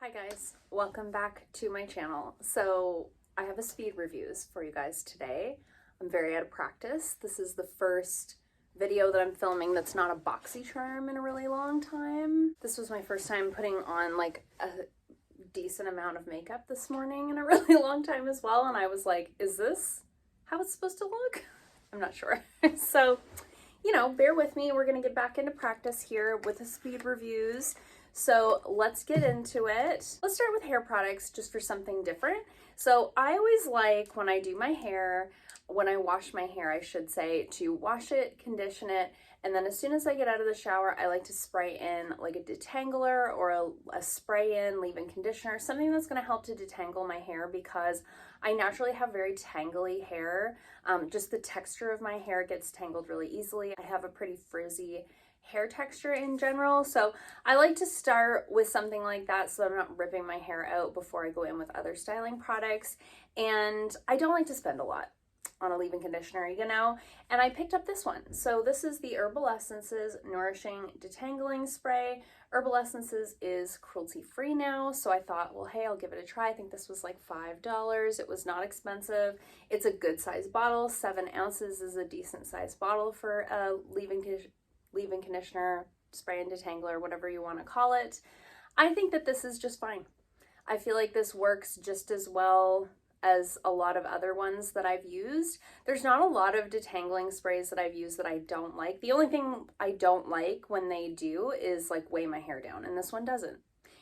Hi guys, welcome back to my channel. So I have a speed reviews for you guys today. I'm very out of practice. This is the first video that I'm filming that's not a BoxyCharm in a really long time. This was my first time putting on like a decent amount of makeup this morning in a really long time as well, and I was like, is this how it's supposed to look? I'm not sure. So, you know, bear with me. We're gonna get back into practice here with the speed reviews. So let's get into it. Let's start with hair products just for something different. So I always like when I do my hair, when I wash my hair, I should say, to wash it, condition it, and then as soon as I get out of the shower, I like to spray in like a detangler or a spray-in leave-in conditioner, something that's gonna help to detangle my hair because I naturally have very tangly hair. Just the texture of my hair gets tangled really easily. I have a pretty frizzy hair texture in general, so I like to start with something like that so I'm not ripping my hair out before I go in with other styling products. And I don't like to spend a lot on a leave-in conditioner, you know, and I picked up this one. So this is the Herbal Essences Nourishing Detangling Spray. Herbal Essences is cruelty-free now, so I thought, well, hey, I'll give it a try. I think this was like $5. It was not expensive. It's a good size bottle. 7 ounces is a decent size bottle for a leave-in conditioner, spray and detangler, whatever you want to call it. I think that this is just fine. I feel like this works just as well as a lot of other ones that I've used. There's not a lot of detangling sprays that I've used that I don't like. The only thing I don't like when they do is like weigh my hair down, and this one doesn't.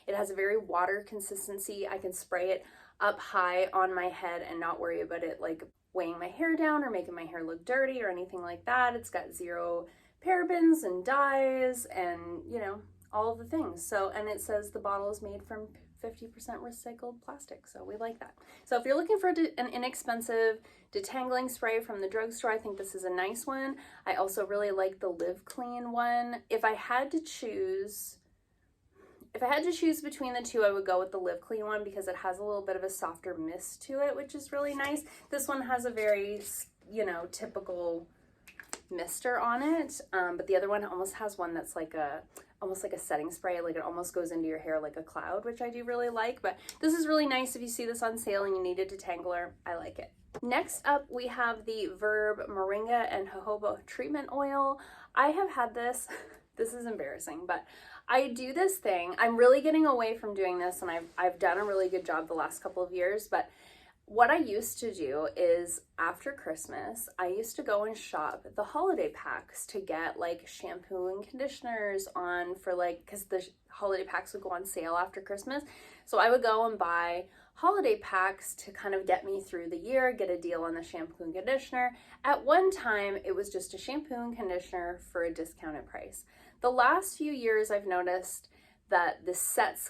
It has a very water consistency. I can spray it up high on my head and not worry about it like weighing my hair down or making my hair look dirty or anything like that. It's got 0 parabens and dyes and, you know, all of the things. So, and it says the bottle is made from 50% recycled plastic, so we like that. So if you're looking for an inexpensive detangling spray from the drugstore, I think this is a nice one. I also really like the Live Clean one. If I had to choose between the two, I would go with the Live Clean one because it has a little bit of a softer mist to it, which is really nice. This one has a very, you know, typical mister on it, but the other one almost has one that's like almost like a setting spray, like it almost goes into your hair like a cloud, which I do really like. But this is really nice if you see this on sale and you need a detangler. I like it. Next up, we have the Verb Moringa and Jojoba Treatment Oil. I have had this. This is embarrassing, but I do this thing. I'm really getting away from doing this, and I've done a really good job the last couple of years, but what I used to do is after Christmas, I used to go and shop the holiday packs to get like shampoo and conditioners on for like, because the holiday packs would go on sale after Christmas. So I would go and buy holiday packs to kind of get me through the year, get a deal on the shampoo and conditioner. At one time, it was just a shampoo and conditioner for a discounted price. The last few years, I've noticed that the sets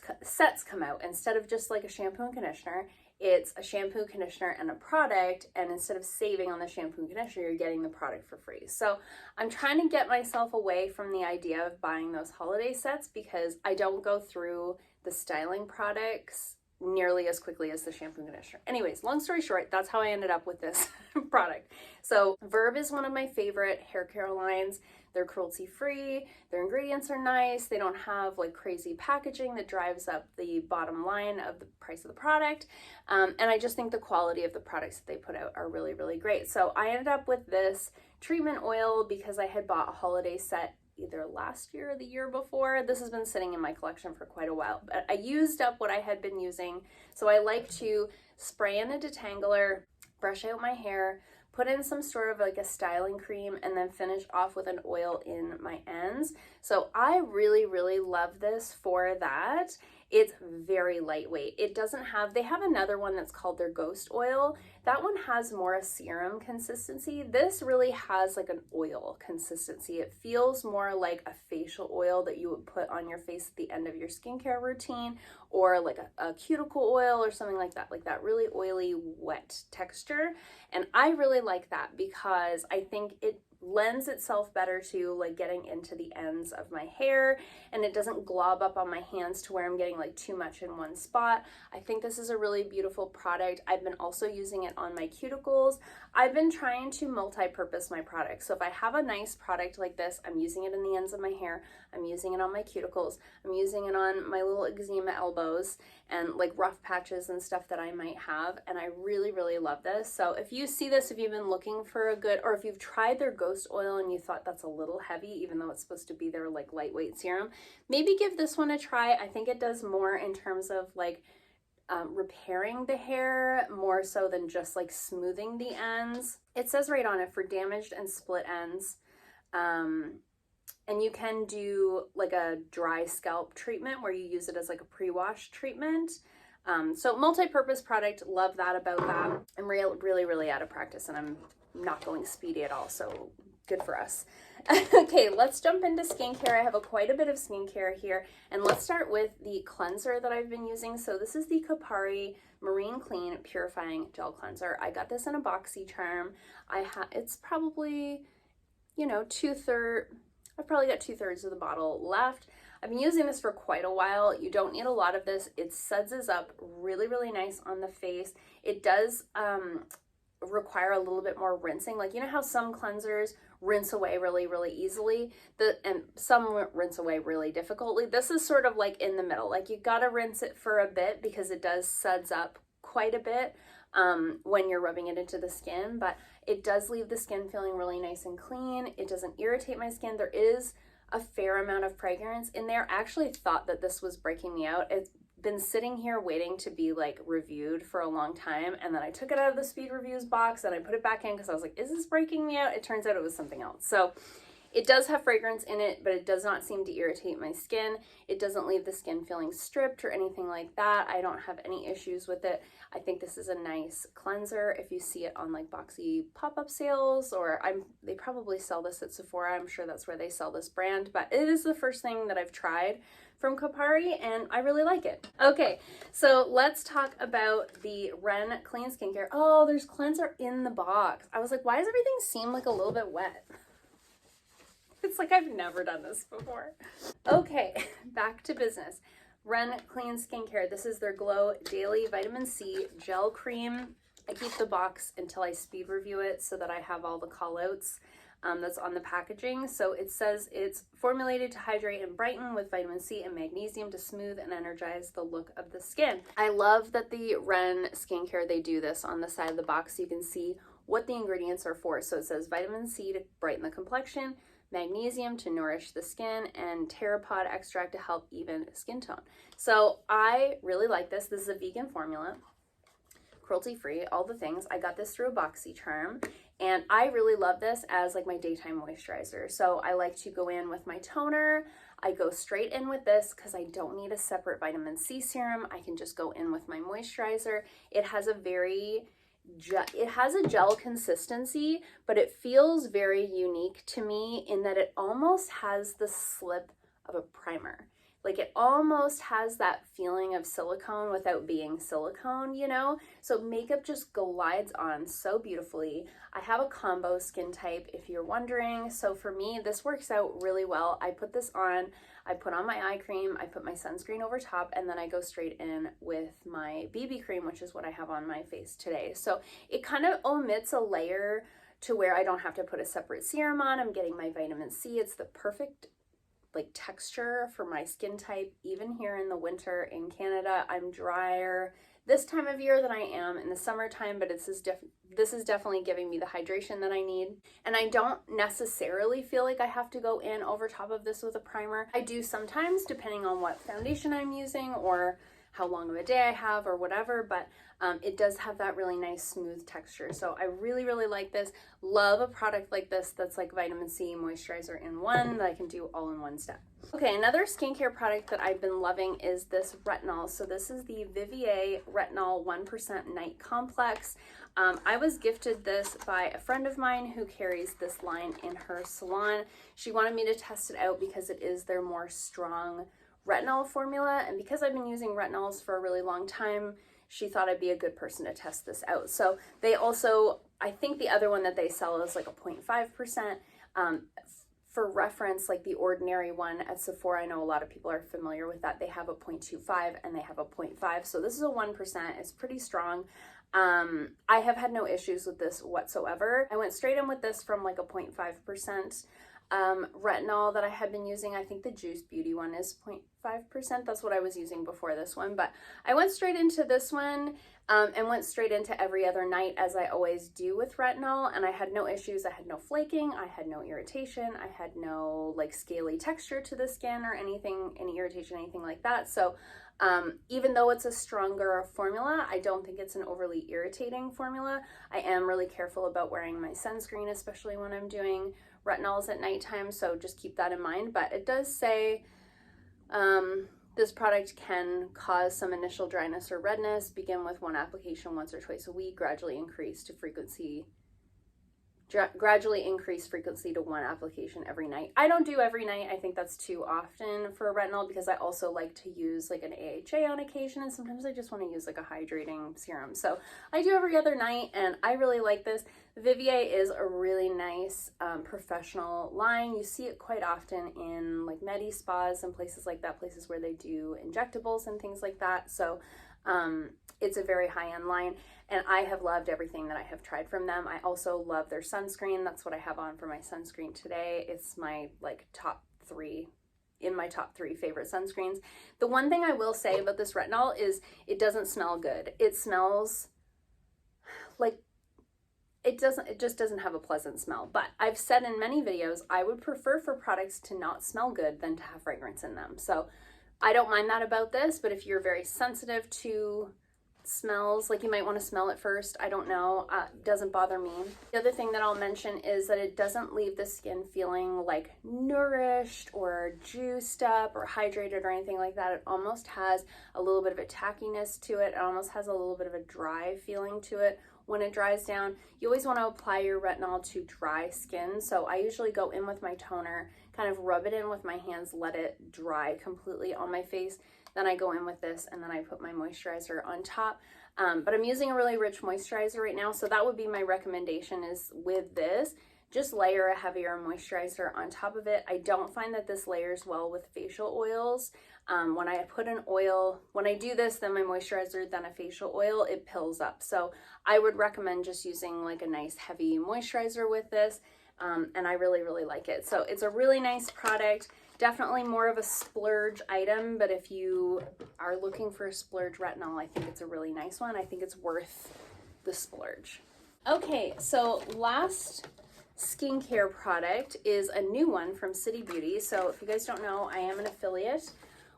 come out. Instead of just like a shampoo and conditioner, it's a shampoo, conditioner, and a product, and instead of saving on the shampoo and conditioner, you're getting the product for free. So I'm trying to get myself away from the idea of buying those holiday sets because I don't go through the styling products nearly as quickly as the shampoo and conditioner. Anyways, long story short, that's how I ended up with this product. So Verb is one of my favorite hair care lines. They're cruelty-free, their ingredients are nice, they don't have like crazy packaging that drives up the bottom line of the price of the product, and I just think the quality of the products that they put out are really, really great. So I ended up with this treatment oil because I had bought a holiday set either last year or the year before. This has been sitting in my collection for quite a while, but I used up what I had been using, so I like to spray in a detangler, brush out my hair, put in some sort of like a styling cream, and then finish off with an oil in my ends. So I really, really love this for that. It's very lightweight. It doesn't have, they have another one that's called their Ghost Oil. That one has more a serum consistency. This really has like an oil consistency. It feels more like a facial oil that you would put on your face at the end of your skincare routine, or like a cuticle oil or something like that really oily, wet texture. And I really like that because I think it lends itself better to like getting into the ends of my hair, and it doesn't glob up on my hands to where I'm getting like too much in one spot. I think this is a really beautiful product. I've been also using it on my cuticles. I've been trying to multi-purpose my products. So if I have a nice product like this, I'm using it in the ends of my hair, I'm using it on my cuticles, I'm using it on my little eczema elbows and like rough patches and stuff that I might have, and I really, really love this. So if you see this, if you've been looking for a good, or if you've tried their Ghost Oil and you thought that's a little heavy, even though it's supposed to be their like lightweight serum, maybe give this one a try. I think it does more in terms of like repairing the hair more so than just like smoothing the ends. It says right on it for damaged and split ends. And you can do like a dry scalp treatment where you use it as like a pre-wash treatment. So multi-purpose product, love that about that. I'm really, really out of practice and I'm not going speedy at all, so good for us. Okay, let's jump into skincare. I have quite a bit of skincare here, and let's start with the cleanser that I've been using. So this is the Kopari Marine Clean Purifying Gel Cleanser. I got this in a boxy charm. It's probably, you know, I've probably got 2/3 of the bottle left. I've been using this for quite a while. You don't need a lot of this. It suds up really, really nice on the face. It does require a little bit more rinsing. Like, you know how some cleansers rinse away really, really easily, and some rinse away really difficultly? This is sort of like in the middle. Like, you gotta rinse it for a bit because it does suds up quite a bit when you're rubbing it into the skin, but it does leave the skin feeling really nice and clean. It doesn't irritate my skin. There is a fair amount of fragrance in there. I actually thought that this was breaking me out. It's been sitting here waiting to be like reviewed for a long time, and then I took it out of the speed reviews box and I put it back in because I was like, is this breaking me out? It turns out it was something else. So it does have fragrance in it, but it does not seem to irritate my skin. It doesn't leave the skin feeling stripped or anything like that. I don't have any issues with it. I think this is a nice cleanser. If you see it on like boxy pop-up sales, or they probably sell this at Sephora. I'm sure that's where they sell this brand, but it is the first thing that I've tried from Kopari and I really like it. Okay, so let's talk about the Ren Clean Skincare. Oh, there's cleanser in the box. I was like, why does everything seem like a little bit wet? It's like I've never done this before. Okay, back to business. Ren Clean Skincare. This is their Glow Daily Vitamin C Gel Cream. I keep the box until I speed review it so that I have all the call outs that's on the packaging. So it says it's formulated to hydrate and brighten with vitamin C and magnesium to smooth and energize the look of the skin. I love that the Ren Skincare, they do this on the side of the box. You can see what the ingredients are for. So it says vitamin C to brighten the complexion, magnesium to nourish the skin, and pteropod extract to help even skin tone. So I really like this. This is a vegan formula, cruelty-free, all the things. I got this through a boxy charm, and I really love this as like my daytime moisturizer. So I like to go in with my toner. I go straight in with this because I don't need a separate vitamin C serum. I can just go in with my moisturizer. It has a gel consistency, but it feels very unique to me in that it almost has the slip of a primer. Like, it almost has that feeling of silicone without being silicone, you know? So makeup just glides on so beautifully. I have a combo skin type, if you're wondering. So for me, this works out really well. I put this on, I put on my eye cream, I put my sunscreen over top, and then I go straight in with my BB cream, which is what I have on my face today. So it kind of omits a layer to where I don't have to put a separate serum on. I'm getting my vitamin C. It's the perfect like texture for my skin type. Even here in the winter in Canada, I'm drier this time of year than I am in the summertime, but this is definitely giving me the hydration that I need. And I don't necessarily feel like I have to go in over top of this with a primer. I do sometimes, depending on what foundation I'm using or how long of a day I have or whatever, but it does have that really nice smooth texture. So I really, really like this. Love a product like this that's like vitamin C moisturizer in one that I can do all in one step. Okay, another skincare product that I've been loving is this retinol. So this is the Vivier Retinol 1% Night Complex. I was gifted this by a friend of mine who carries this line in her salon. She wanted me to test it out because it is their more strong retinol formula, and because I've been using retinols for a really long time, she thought I'd be a good person to test this out. So they also, I think the other one that they sell is like a 0.5%. For reference, like the Ordinary one at Sephora, I know a lot of people are familiar with that. They have a 0.25 and they have a 0.5. So this is a 1%. It's pretty strong. I have had no issues with this whatsoever. I went straight in with this from like a 0.5% retinol that I had been using. I think the Juice Beauty one is 0.5%. That's what I was using before this one, but I went straight into this one and went straight into every other night, as I always do with retinol, and I had no issues. I had no flaking, I had no irritation, I had no like scaly texture to the skin or anything, any irritation, anything like that. So even though it's a stronger formula, I don't think it's an overly irritating formula. I am really careful about wearing my sunscreen, especially when I'm doing retinols at nighttime, so just keep that in mind. But it does say this product can cause some initial dryness or redness. Begin with one application once or twice a week. Gradually increase frequency to one application every night. I don't do every night. I think that's too often for a retinol, because I also like to use like an AHA on occasion, and sometimes I just want to use like a hydrating serum. So I do every other night, and I really like this. Vivier is a really nice professional line. You see it quite often in like med spas and places like that, places where they do injectables and things like that. So it's a very high-end line, and I have loved everything that I have tried from them. I also love their sunscreen. That's what I have on for my sunscreen today. It's my like top 3 favorite sunscreens. The one thing I will say about this retinol is it doesn't smell good. It smells like it just doesn't have a pleasant smell. But I've said in many videos, I would prefer for products to not smell good than to have fragrance in them. So I don't mind that about this, but if you're very sensitive to smells, like you might want to smell it first, I don't know, doesn't bother me. The other thing that I'll mention is that it doesn't leave the skin feeling like nourished or juiced up or hydrated or anything like that. It almost has a little bit of a tackiness to it. It almost has a little bit of a dry feeling to it when it dries down. You always want to apply your retinol to dry skin, so I usually go in with my toner, kind of rub it in with my hands, let it dry completely on my face. Then I go in with this, and then I put my moisturizer on top. But I'm using a really rich moisturizer right now, so that would be my recommendation, is with this, just layer a heavier moisturizer on top of it. I don't find that this layers well with facial oils. When I put an oil, when I do this, then my moisturizer, then a facial oil, it pills up. So I would recommend just using like a nice heavy moisturizer with this, and I really, really like it. So it's a really nice product. Definitely more of a splurge item, but if you are looking for a splurge retinol, I think it's a really nice one. I think it's worth the splurge. Okay, so last skincare product is a new one from City Beauty. So if you guys don't know, I am an affiliate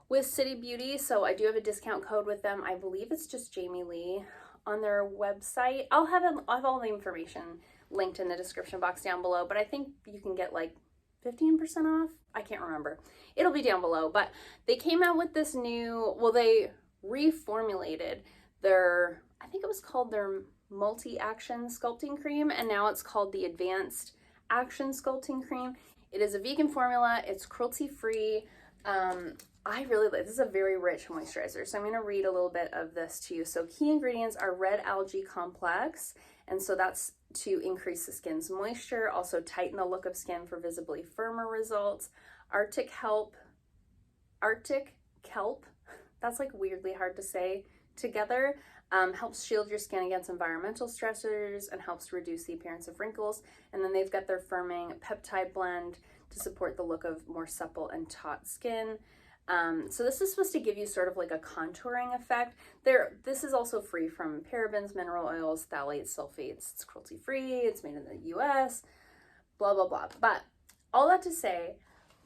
with City Beauty, so I do have a discount code with them. I believe it's just Jamie Lee on their website. I'll have all the information linked in the description box down below, but I think you can get like 15% off. I can't remember. It'll be down below, but they came out with this new, well, they reformulated their, I think it was called their Multi-Action Sculpting Cream, and now it's called the Advanced Action Sculpting Cream. It is a vegan formula. It's cruelty-free. I really like, this is a very rich moisturizer, so I'm going to read a little bit of this to you. So key ingredients are red algae complex, and so that's to increase the skin's moisture, also tighten the look of skin for visibly firmer results. Arctic kelp, that's like weirdly hard to say together, helps shield your skin against environmental stressors and helps reduce the appearance of wrinkles. And then they've got their firming peptide blend to support the look of more supple and taut skin. So this is supposed to give you sort of like a contouring effect. This is also free from parabens, mineral oils, phthalates, sulfates. It's cruelty free. It's made in the US, blah, blah, blah. But all that to say,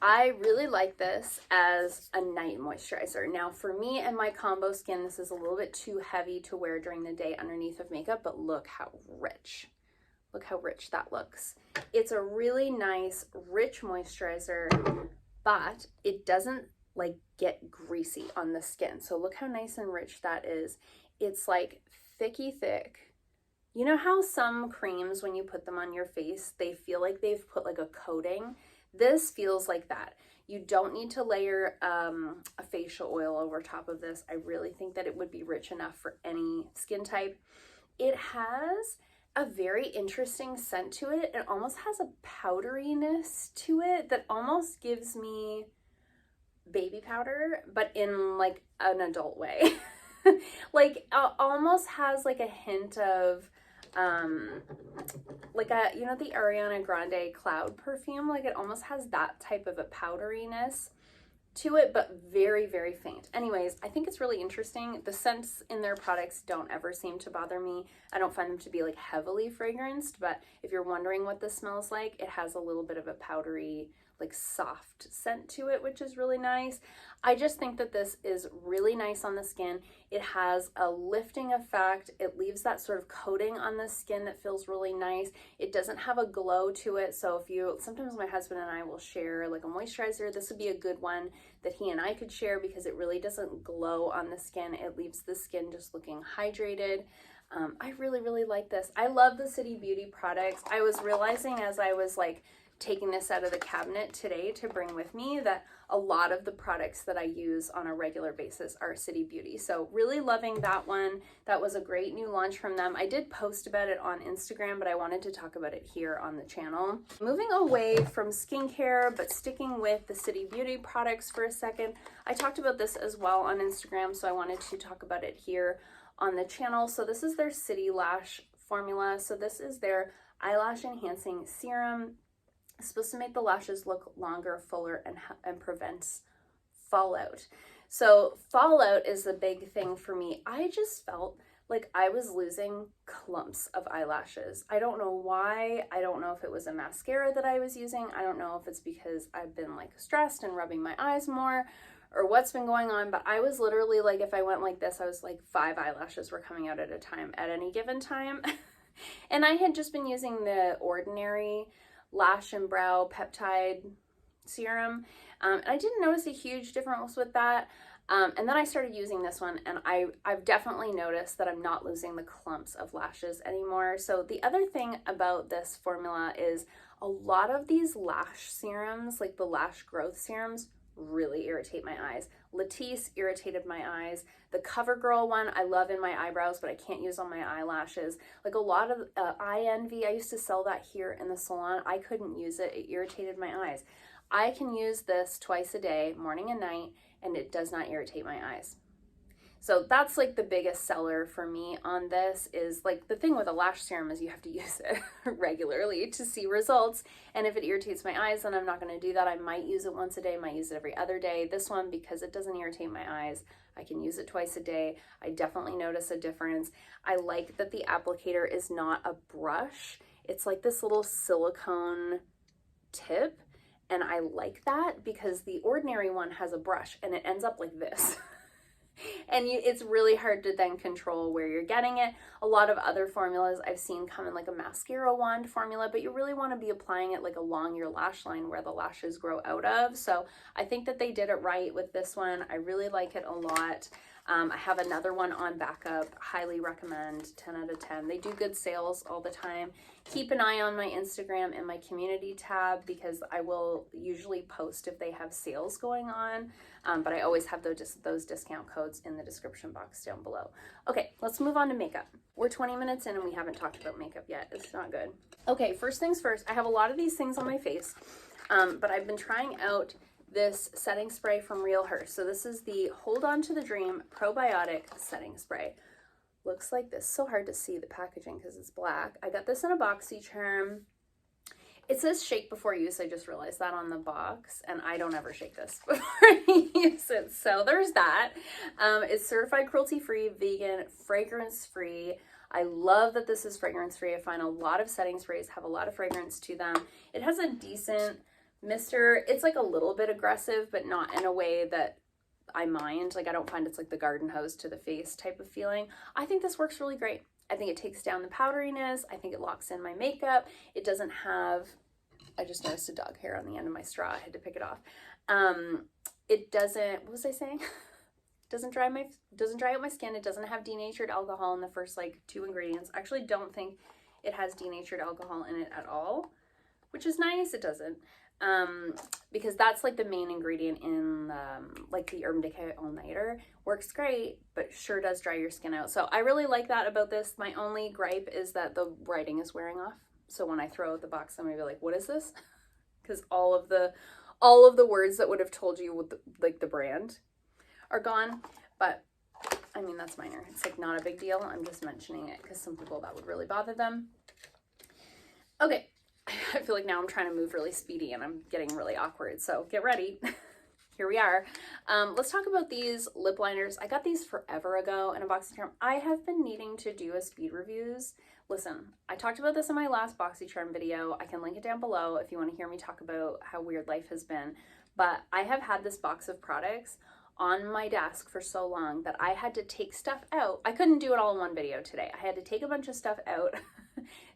I really like this as a night moisturizer. Now for me and my combo skin, this is a little bit too heavy to wear during the day underneath of makeup, but look how rich that looks. It's a really nice, rich moisturizer, but it doesn't like get greasy on the skin. So look how nice and rich that is. It's like thicky thick. You know how some creams, when you put them on your face, they feel like they've put like a coating? This feels like that. You don't need to layer a facial oil over top of this. I really think that it would be rich enough for any skin type. It has a very interesting scent to it. It almost has a powderiness to it that almost gives me baby powder, but in like an adult way. Like almost has like a hint of like a, you know, the Ariana Grande cloud perfume, like it almost has that type of a powderiness to it, but very, very faint. Anyways, I think it's really interesting. The scents in their products don't ever seem to bother me. I don't find them to be like heavily fragranced, but if you're wondering what this smells like, it has a little bit of a powdery, like soft scent to it, which is really nice. I just think that this is really nice on the skin. It has a lifting effect. It leaves that sort of coating on the skin that feels really nice. It doesn't have a glow to it. So if you, sometimes my husband and I will share like a moisturizer, this would be a good one that he and I could share because it really doesn't glow on the skin. It leaves the skin just looking hydrated. I really, really like this. I love the City Beauty products. I was realizing as I was like taking this out of the cabinet today to bring with me that a lot of the products that I use on a regular basis are City Beauty. So really loving that one. That was a great new launch from them. I did post about it on Instagram, but I wanted to talk about it here on the channel. Moving away from skincare, but sticking with the City Beauty products for a second. I talked about this as well on Instagram, so I wanted to talk about it here on the channel. So this is their City Lash formula. So this is their eyelash enhancing serum. It's supposed to make the lashes look longer, fuller, and prevents fallout. So fallout is the big thing for me. I just felt like I was losing clumps of eyelashes. I don't know why. I don't know if it was a mascara that I was using. I don't know if it's because I've been like stressed and rubbing my eyes more or what's been going on, but I was literally like, if I went like this, I was like 5 eyelashes were coming out at a time at any given time. And I had just been using the Ordinary Lash and Brow Peptide Serum. And I didn't notice a huge difference with that. And then I started using this one, and I've definitely noticed that I'm not losing the clumps of lashes anymore. So the other thing about this formula is a lot of these lash serums, like the lash growth serums, really irritate my eyes. Latisse irritated my eyes. The CoverGirl one I love in my eyebrows, but I can't use on my eyelashes. Like a lot of Eye Envy, I used to sell that here in the salon. I couldn't use it. It irritated my eyes. I can use this twice a day, morning and night, and it does not irritate my eyes. So that's like the biggest seller for me on this. Is like the thing with a lash serum is you have to use it regularly to see results. And if it irritates my eyes, then I'm not going to do that. I might use it once a day, might use it every other day. This one, because it doesn't irritate my eyes, I can use it twice a day. I definitely notice a difference. I like that the applicator is not a brush. It's like this little silicone tip. And I like that because the Ordinary one has a brush and it ends up like this. And it's really hard to then control where you're getting it. A lot of other formulas I've seen come in like a mascara wand formula, but you really want to be applying it like along your lash line where the lashes grow out of. So I think that they did it right with this one. I really like it a lot. I have another one on backup. Highly recommend. 10 out of 10. They do good sales all the time. Keep an eye on my Instagram and my community tab because I will usually post if they have sales going on. But I always have those discount codes in the description box down below. Okay, let's move on to makeup. We're 20 minutes in and we haven't talked about makeup yet. It's not good. Okay, first things first. I have a lot of these things on my face, but I've been trying out this setting spray from RealHer. So this is the Hold On to the Dream Probiotic Setting Spray. Looks like this. So hard to see the packaging because it's black. I got this in a BoxyCharm. It says shake before use. I just realized that on the box, and I don't ever shake this before I use it. So there's that. It's certified cruelty-free, vegan, fragrance-free. I love that this is fragrance-free. I find a lot of setting sprays have a lot of fragrance to them. It has a decent mister. It's like a little bit aggressive, but not in a way that I mind. Like I don't find it's like the garden hose to the face type of feeling. I think this works really great. I think it takes down the powderiness. I think it locks in my makeup. It doesn't have, I just noticed a dog hair on the end of my straw. I had to pick it off. It doesn't, what was I saying? Doesn't dry out my skin. It doesn't have denatured alcohol in the first like 2 ingredients. I actually don't think it has denatured alcohol in it at all, which is nice. It doesn't. because that's like the main ingredient in like the Urban Decay All Nighter. Works great, but sure does dry your skin out. So I really like that about this. My only gripe is that the writing is wearing off. So when I throw out the box, I'm gonna be like, what is this? Because all of the words that would have told you what like the brand are gone. But I mean, that's minor. It's like not a big deal. I'm just mentioning it because some people that would really bother them. Okay, I feel like now I'm trying to move really speedy and I'm getting really awkward. So get ready. Here we are. Let's talk about these lip liners. I got these forever ago in a BoxyCharm. I have been needing to do a speed reviews. Listen, I talked about this in my last BoxyCharm video. I can link it down below if you want to hear me talk about how weird life has been. But I have had this box of products on my desk for so long that I had to take stuff out. I couldn't do it all in one video today. I had to take a bunch of stuff out,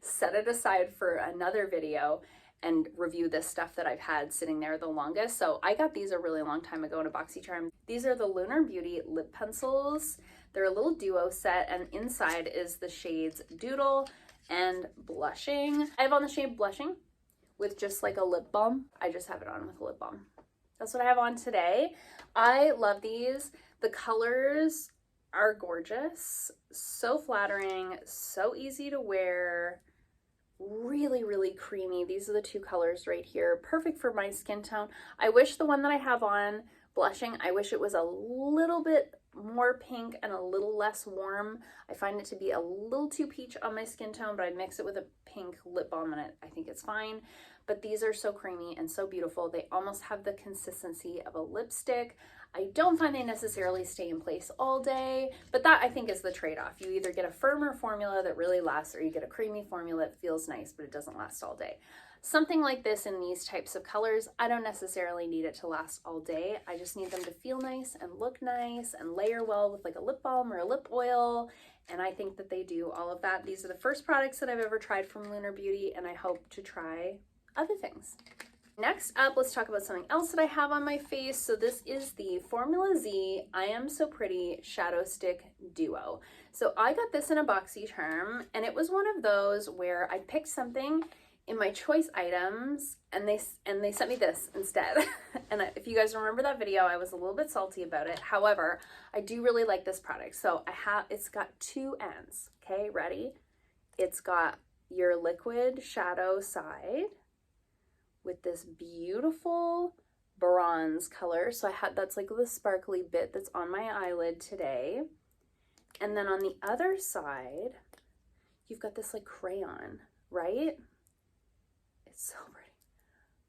set it aside for another video, and review this stuff that I've had sitting there the longest. So I got these a really long time ago in a BoxyCharm. These are the Lunar Beauty lip pencils. They're a little duo set, and inside is the shades Doodle and Blushing. I have on the shade Blushing with just like a lip balm. I just have it on with a lip balm. That's what I have on today. I love these. The colors are gorgeous, so flattering, so easy to wear, really, really creamy. These are the two colors right here. Perfect for my skin tone. I wish the one that I have on, Blushing, I wish it was a little bit more pink and a little less warm. I find it to be a little too peach on my skin tone, but I mix it with a pink lip balm and I think it's fine. But these are so creamy and so beautiful. They almost have the consistency of a lipstick. I don't find they necessarily stay in place all day, but that I think is the trade-off. You either get a firmer formula that really lasts or you get a creamy formula that feels nice, but it doesn't last all day. Something like this in these types of colors, I don't necessarily need it to last all day. I just need them to feel nice and look nice and layer well with like a lip balm or a lip oil. And I think that they do all of that. These are the first products that I've ever tried from Lunar Beauty, and I hope to try other things. Next up, let's talk about something else that I have on my face. So this is the Formula Z I Am So Pretty Shadow Stick Duo. So I got this in a BoxyCharm, and it was one of those where I picked something in my choice items and they sent me this instead. And if you guys remember that video, I was a little bit salty about it. However, I do really like this product. So it's got two ends. Okay, ready? It's got your liquid shadow side with this beautiful bronze color. So that's like the sparkly bit that's on my eyelid today. And then on the other side, you've got this like crayon, right? It's so pretty.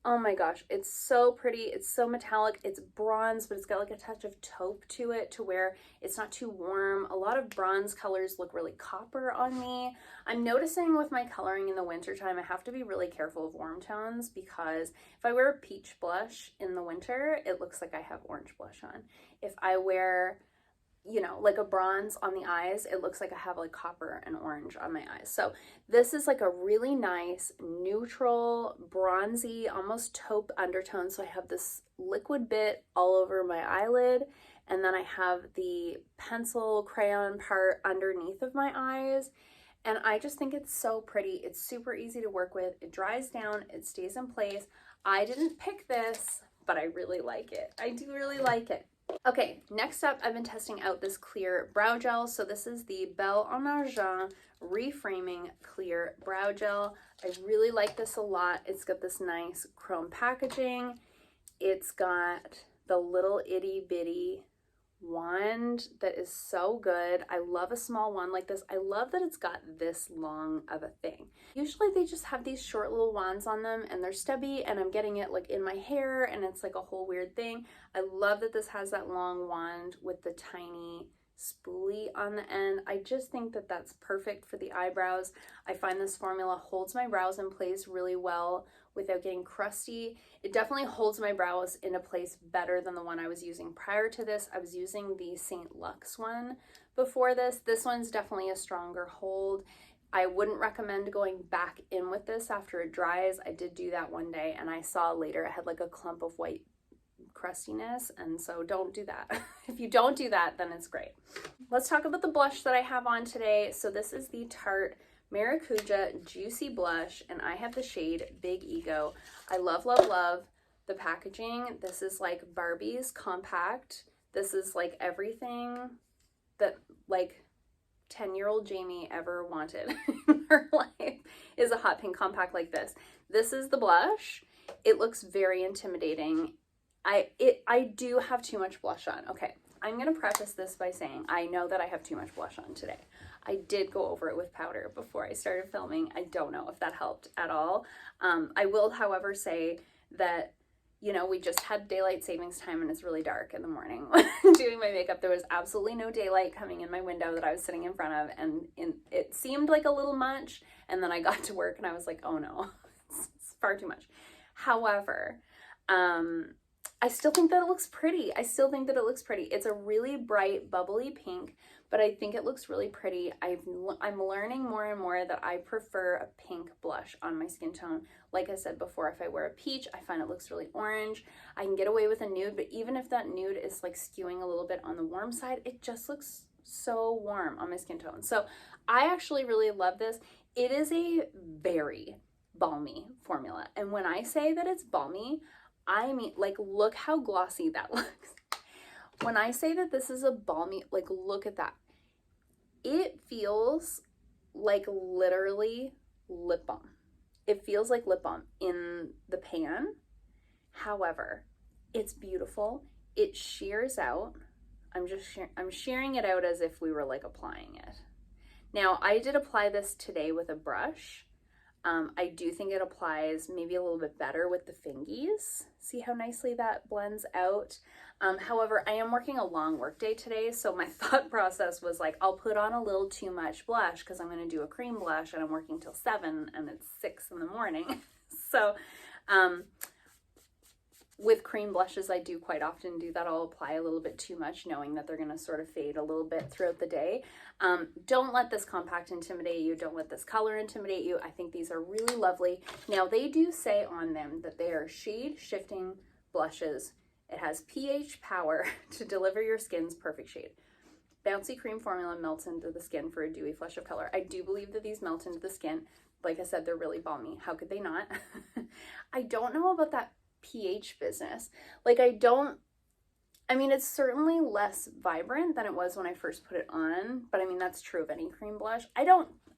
Oh my gosh, it's so pretty. It's so metallic. It's bronze, but it's got like a touch of taupe to it to where it's not too warm. A lot of bronze colors look really copper on me. I'm noticing with my coloring in the wintertime, I have to be really careful of warm tones because if I wear a peach blush in the winter, it looks like I have orange blush on. If I wear, you know, like a bronze on the eyes, it looks like I have like copper and orange on my eyes. So this is like a really nice, neutral, bronzy, almost taupe undertone. So I have this liquid bit all over my eyelid, and then I have the pencil crayon part underneath of my eyes. And I just think it's so pretty. It's super easy to work with. It dries down, it stays in place. I didn't pick this, but I really like it. I do really like it. Okay, next up, I've been testing out this clear brow gel. So this is the Belle en Argent Reframing Clear Brow Gel. I really like this a lot. It's got this nice chrome packaging. It's got the little itty bitty wand that is so good. I love a small one like this. I love that it's got this long of a thing. Usually they just have these short little wands on them and they're stubby, and I'm getting it like in my hair and it's like a whole weird thing. I love that this has that long wand with the tiny spoolie on the end. I just think that that's perfect for the eyebrows. I find this formula holds my brows in place really well without getting crusty. It definitely holds my brows into place better than the one I was using prior to this. I was using the St. Luxe one before this. This one's definitely a stronger hold. I wouldn't recommend going back in with this after it dries. I did do that one day and I saw later it had like a clump of white crustiness, and so don't do that. If you don't do that, then it's great. Let's talk about the blush that I have on today. So this is the Tarte Maracuja Juicy Blush, and I have the shade Big Ego. I love, love, love the packaging. This is like Barbie's compact. This is like everything that like 10-year-old Jamie ever wanted in her life is a hot pink compact like this. This is the blush. It looks very intimidating. I do have too much blush on. Okay, I'm gonna preface this by saying I know that I have too much blush on today. I did go over it with powder before I started filming. I don't know if that helped at all. I will, however, say that, you know, we just had daylight savings time and it's really dark in the morning when doing my makeup. There was absolutely no daylight coming in my window that I was sitting in front of, and it seemed like a little much, and then I got to work and I was like, oh no, it's far too much. However, I still think that it looks pretty. It's a really bright, bubbly pink, but I think it looks really pretty. I'm learning more and more that I prefer a pink blush on my skin tone. Like I said before, if I wear a peach, I find it looks really orange. I can get away with a nude, but even if that nude is like skewing a little bit on the warm side, it just looks so warm on my skin tone. So I actually really love this. It is a very balmy formula. And when I say that it's balmy, I mean, like, look how glossy that looks. When I say that this is a balmy, like, look at that. It feels like literally lip balm. It feels like lip balm in the pan. However, it's beautiful. It shears out. I'm shearing it out as if we were like applying it. Now, I did apply this today with a brush. I do think it applies maybe a little bit better with the fingies. See how nicely that blends out? However, I am working a long work day today, so my thought process was like, I'll put on a little too much blush because I'm going to do a cream blush and I'm working till 7 and it's 6 in the morning. So with cream blushes, I do quite often do that. I'll apply a little bit too much, knowing that they're going to sort of fade a little bit throughout the day. Don't let this compact intimidate you. Don't let this color intimidate you. I think these are really lovely. Now, they do say on them that they are shade shifting blushes. It has pH power to deliver your skin's perfect shade. Bouncy cream formula melts into the skin for a dewy flush of color. I do believe that these melt into the skin. Like I said, they're really balmy. How could they not? I don't know about that pH business. Like, I mean, it's certainly less vibrant than it was when I first put it on, but I mean, that's true of any cream blush.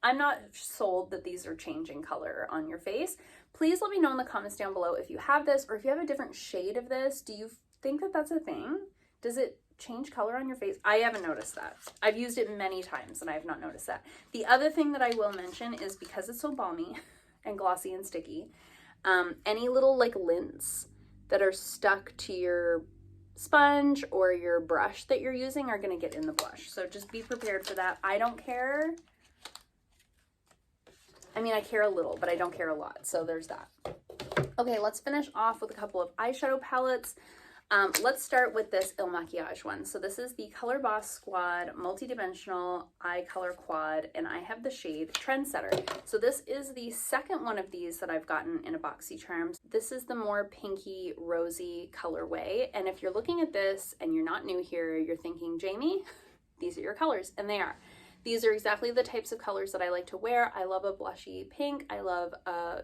I'm not sold that these are changing color on your face. Please let me know in the comments down below if you have this, or if you have a different shade of this. Do you think that that's a thing? Does it change color on your face? I haven't noticed that. I've used it many times and I have not noticed that. The other thing that I will mention is, because it's so balmy and glossy and sticky, any little like lints that are stuck to your sponge or your brush that you're using are going to get in the blush. So just be prepared for that. I don't care. I mean, I care a little, but I don't care a lot. So there's that. Okay, let's finish off with a couple of eyeshadow palettes. Let's start with this Il Makiage one. So this is the Color Boss Squad Multidimensional Eye Color Quad, and I have the shade Trendsetter. So this is the second one of these that I've gotten in a BoxyCharms. This is the more pinky, rosy colorway, and if you're looking at this and you're not new here, you're thinking, Jamie, these are your colors, and they are. These are exactly the types of colors that I like to wear. I love a blushy pink. I love,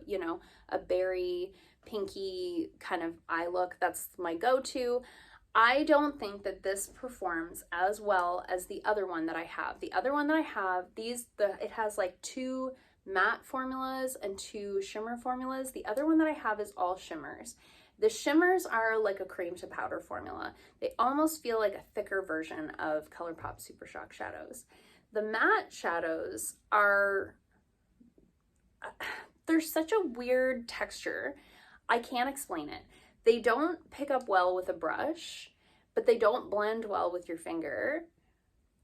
you know, a berry, pinky kind of eye look. That's my go-to. I don't think that this performs as well as the other one that I have. The other one that I have, it has like 2 matte formulas and 2 shimmer formulas. The other one that I have is all shimmers. The shimmers are like a cream to powder formula. They almost feel like a thicker version of ColourPop Super Shock shadows. The matte shadows they're such a weird texture. I can't explain it. They don't pick up well with a brush, but they don't blend well with your finger.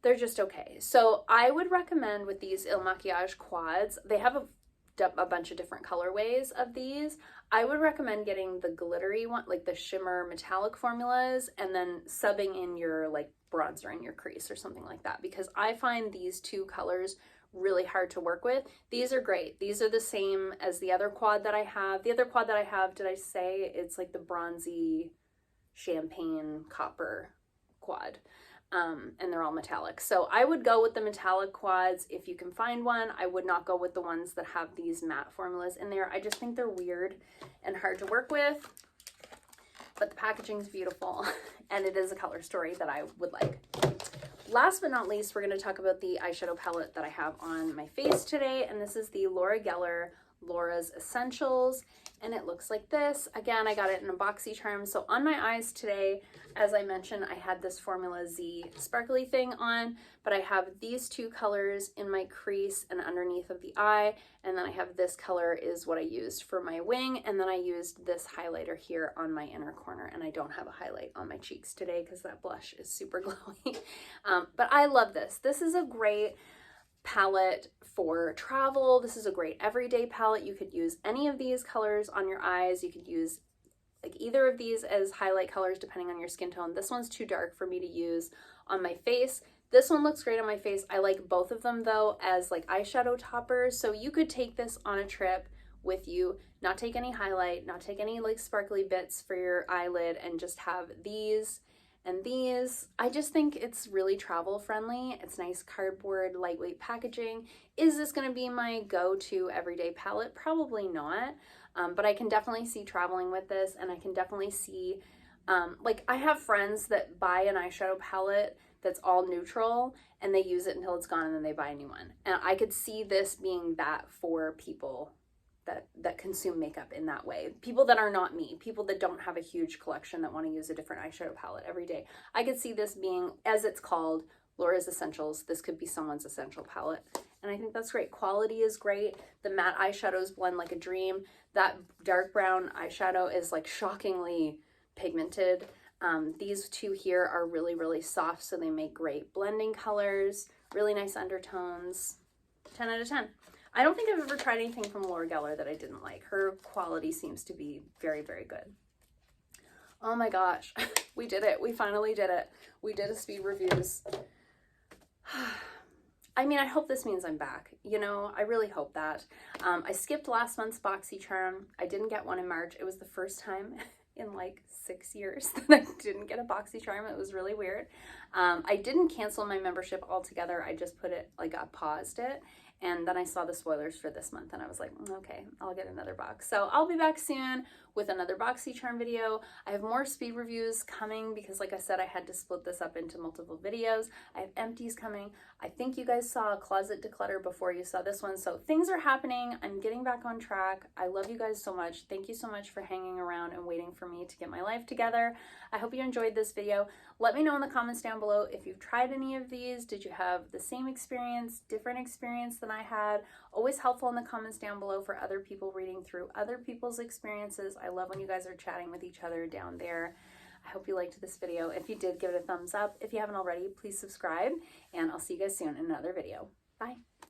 They're just okay. So I would recommend with these Il Makiage quads, they have a bunch of different colorways of these. I would recommend getting the glittery one, like the shimmer metallic formulas, and then subbing in your like bronzer in your crease or something like that, because I find these 2 colors really hard to work with. These are great. These are the same as the other quad that I have. The other quad that I have, did I say it's like the bronzy champagne copper quad? and they're all metallic. So I would go with the metallic quads if you can find one. I would not go with the ones that have these matte formulas in there. I just think they're weird and hard to work with, but the packaging is beautiful and it is a color story that I would like. Last but not least, we're going to talk about the eyeshadow palette that I have on my face today, and this is the Laura Geller Laura's Essentials, and it looks like this. Again, I got it in a BoxyCharm. So on my eyes today, as I mentioned, I had this Formula Z sparkly thing on, but I have these two colors in my crease and underneath of the eye, and then I have this color is what I used for my wing, and then I used this highlighter here on my inner corner, and I don't have a highlight on my cheeks today because that blush is super glowy. But I love this. This is a great palette for travel. This is a great everyday palette. You could use any of these colors on your eyes. You could use like either of these as highlight colors depending on your skin tone. This one's too dark for me to use on my face. This one looks great on my face. I like both of them though as like eyeshadow toppers. So you could take this on a trip with you, not take any highlight, not take any like sparkly bits for your eyelid, and just have these and these. I just think it's really travel friendly. It's nice cardboard, lightweight packaging. Is this going to be my go-to everyday palette? Probably not, but I can definitely see traveling with this, and I can definitely see, like I have friends that buy an eyeshadow palette that's all neutral and they use it until it's gone and then they buy a new one. And I could see this being that for people that consume makeup in that way. People that are not me, people that don't have a huge collection that want to use a different eyeshadow palette every day. I could see this being, as it's called, Laura's Essentials. This could be someone's essential palette. And I think that's great. Quality is great. The matte eyeshadows blend like a dream. That dark brown eyeshadow is like shockingly pigmented. These two here are really, really soft, so they make great blending colors, really nice undertones. 10 out of 10. I don't think I've ever tried anything from Laura Geller that I didn't like. Her quality seems to be very, very good. Oh my gosh, we did it. We finally did it. We did a speed reviews. I mean, I hope this means I'm back. You know, I really hope that. I skipped last month's BoxyCharm. I didn't get one in March. It was the first time in like 6 years that I didn't get a BoxyCharm. It was really weird. I didn't cancel my membership altogether. I just put it, like I paused it. And then I saw the spoilers for this month and I was like, okay, I'll get another box. So I'll be back soon with another BoxyCharm video. I have more speed reviews coming because like I said, I had to split this up into multiple videos. I have empties coming. I think you guys saw a closet declutter before you saw this one. So things are happening. I'm getting back on track. I love you guys so much. Thank you so much for hanging around and waiting for me to get my life together. I hope you enjoyed this video. Let me know in the comments down below if you've tried any of these. Did you have the same experience, different experience than I had? Always helpful in the comments down below for other people reading through other people's experiences. I love when you guys are chatting with each other down there. I hope you liked this video. If you did, give it a thumbs up. If you haven't already, please subscribe, and I'll see you guys soon in another video. Bye.